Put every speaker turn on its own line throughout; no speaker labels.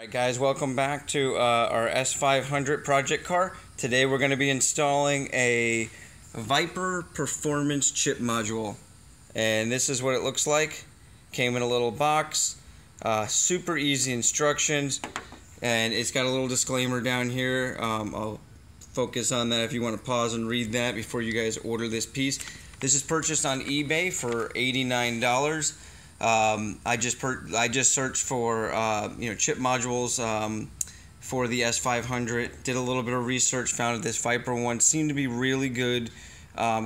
Alright guys, welcome back to our S500 project car. Today we're going to be installing a Viper performance chip module, and this is what it looks like. Came in a little box, super easy instructions, and it's got a little disclaimer down here. I'll focus on that if you want to pause and read that before you guys order this piece. This is purchased on eBay for $89. I just searched for chip modules for the S500. Did a little bit of research, found that this Viper one seemed to be really good.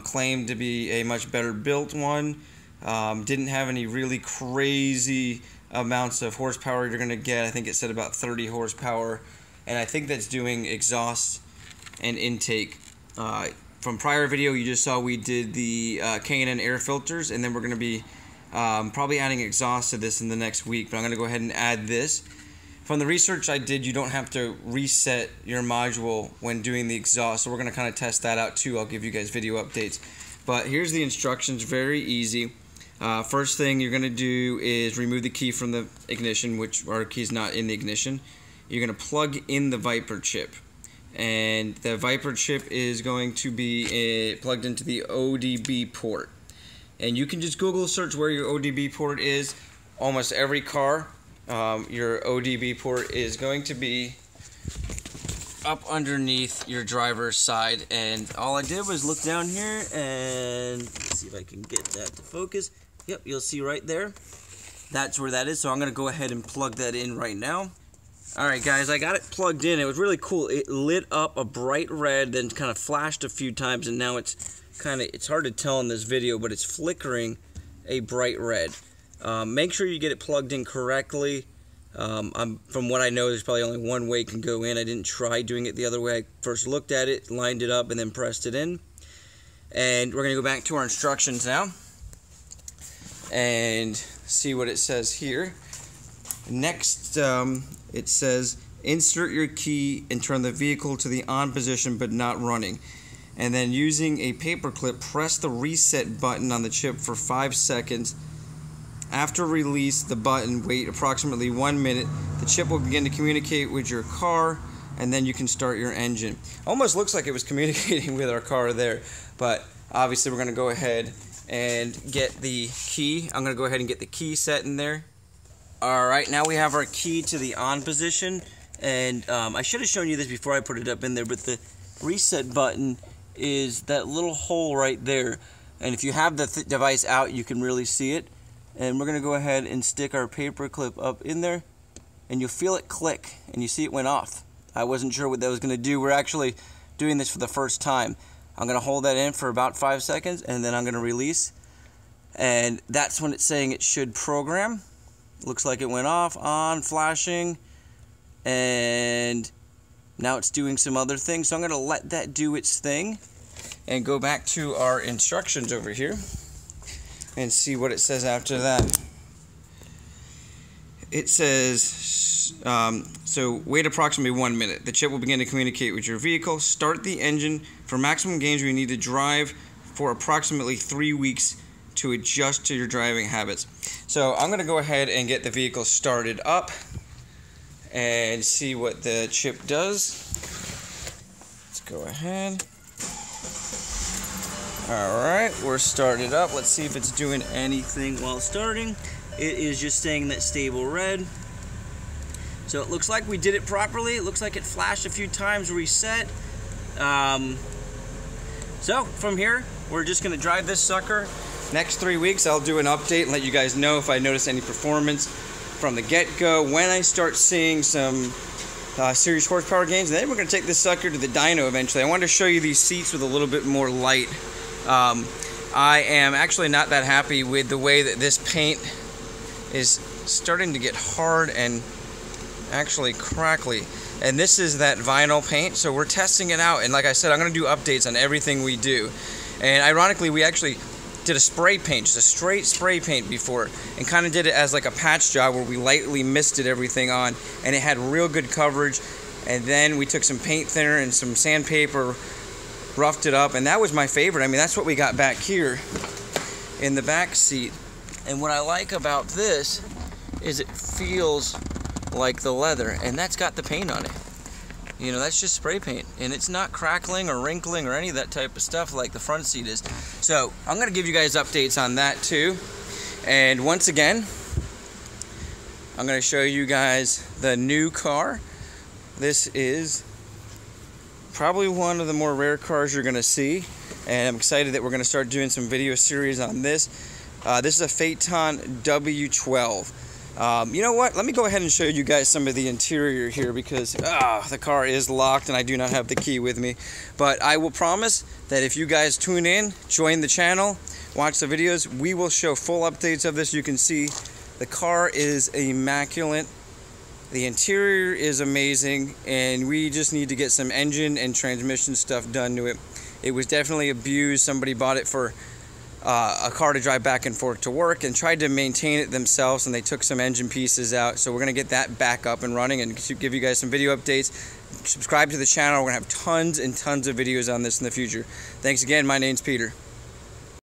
Claimed to be a much better built one. Didn't have any really crazy amounts of horsepower you're gonna get. I think it said about 30 horsepower, and I think that's doing exhaust and intake. From prior video you just saw, we did the K&N air filters, and then we're gonna be probably adding exhaust to this in the next week, but I'm going to go ahead and add this. From the research I did, you don't have to reset your module when doing the exhaust, so we're going to kind of test that out too. I'll give you guys video updates. But here's the instructions, very easy. First thing you're going to do is remove the key from the ignition, which our key's not in the ignition. You're going to plug in the Viper chip, and the Viper chip is going to be plugged into the ODB port. And you can just Google search where your ODB port is. Almost every car, your ODB port is going to be up underneath your driver's side. And all I did was look down here and see if I can get that to focus. Yep, you'll see right there. That's where that is. So I'm going to go ahead and plug that in right now. Alright guys, I got it plugged in. It was really cool. It lit up a bright red, then kind of flashed a few times, and now it's hard to tell in this video, but it's flickering a bright red. Make sure you get it plugged in correctly. From what I know, there's probably only one way it can go in. I didn't try doing it the other way. I first looked at it, lined it up, and then pressed it in. And we're going to go back to our instructions now and see what it says here. Next, it says insert your key and turn the vehicle to the on position but not running. And then using a paper clip, press the reset button on the chip for 5 seconds. After release the button, wait approximately 1 minute. The chip will begin to communicate with your car, and then you can start your engine. Almost looks like it was communicating with our car there, but obviously we're going to go ahead and get the key. I'm going to go ahead and get the key set in there. Alright, now we have our key to the on position, and I should have shown you this before I put it up in there, but the reset button is that little hole right there, and if you have the device out you can really see it. And we're going to go ahead and stick our paper clip up in there, and you'll feel it click, and you see it went off. I wasn't sure what that was going to do. We're actually doing this for the first time. I'm going to hold that in for about 5 seconds, and then I'm going to release, and that's when it's saying it should program. Looks like it went off, on, flashing, and now it's doing some other things, so I'm going to let that do its thing and go back to our instructions over here and see what it says after that. It says, so wait approximately 1 minute. The chip will begin to communicate with your vehicle. Start the engine. For maximum gains, we need to drive for approximately 3 weeks to adjust to your driving habits. So I'm going to go ahead and get the vehicle started up and see what the chip does. Let's go ahead. Alright, we're started up. Let's see if it's doing anything while starting. It is just staying that stable red. So it looks like we did it properly. It looks like it flashed a few times, reset. So from here, we're just going to drive this sucker. Next 3 weeks, I'll do an update and let you guys know if I notice any performance from the get-go. When I start seeing some serious horsepower gains, and then we're going to take this sucker to the dyno eventually. I wanted to show you these seats with a little bit more light. I am actually not that happy with the way that this paint is starting to get hard and actually crackly. And this is that vinyl paint, so we're testing it out. And like I said, I'm going to do updates on everything we do. And ironically, we actually did a spray paint, just a straight spray paint before, and kind of did it as like a patch job where we lightly misted everything on, and it had real good coverage. And then we took some paint thinner and some sandpaper, roughed it up, and that was my favorite. I mean, that's what we got back here in the back seat. And what I like about this is it feels like the leather, and that's got the paint on it. You know, that's just spray paint, and it's not crackling or wrinkling or any of that type of stuff like the front seat is. So I'm gonna give you guys updates on that too. And once again, I'm gonna show you guys the new car. This is probably one of the more rare cars you're gonna see, and I'm excited that we're gonna start doing some video series on this. This is a Phaeton W12. You know what? Let me go ahead and show you guys some of the interior here, because the car is locked and I do not have the key with me. But I will promise that if you guys tune in, join the channel, watch the videos, we will show full updates of this. You can see the car is immaculate. The interior is amazing, and we just need to get some engine and transmission stuff done to it. It was definitely abused. Somebody bought it for a car to drive back and forth to work and tried to maintain it themselves, and they took some engine pieces out. So we're going to get that back up and running and give you guys some video updates. Subscribe to the channel. We're going to have tons and tons of videos on this in the future. Thanks again. My name's Peter.